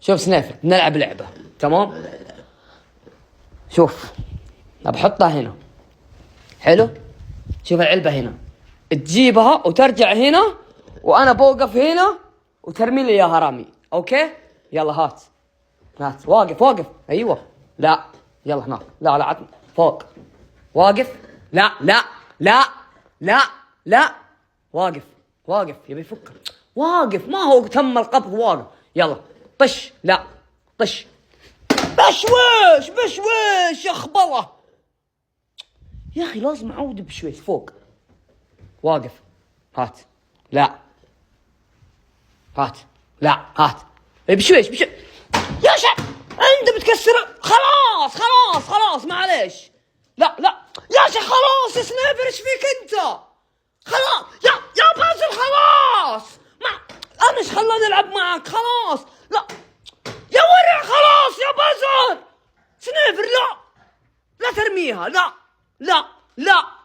شوف سنيفر، نلعب لعبة تمام. شوف بحطها هنا، حلو. شوف العلبة هنا، تجيبها وترجع هنا، وانا بوقف هنا وترمي لي يا هرامي. اوكي يلا هات. واقف. ايوه لا يلا هناك. لا فوق. واقف. لا واقف يبي يفكر. واقف، ما هو تم القبض. واقف يلا. طش. لا طش. بشويش يا خبله يا اخي، لازم اعود بشويش. فوق. واقف. هات. لا هات. لا هات. بشويش يا شعب. انت بتكسر. خلاص معليش. لا يا شيخ خلاص. يا سنايبر ايش فيك انت؟ خلاص يا بازل خلاص. ما انا ايش خلاني العب معك؟ خلاص لا يا ورع. خلاص يا بازل. سنايبر لا ترميها. لا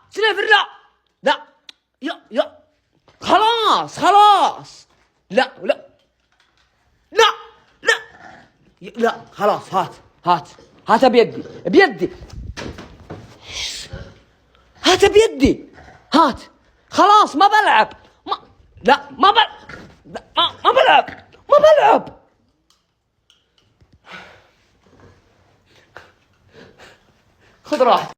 سنايبر لا يا خلاص. لا خلاص. هات بيدي. هات بيدي. هات. خلاص ما بلعب. ما بلعب. خذ راحتك.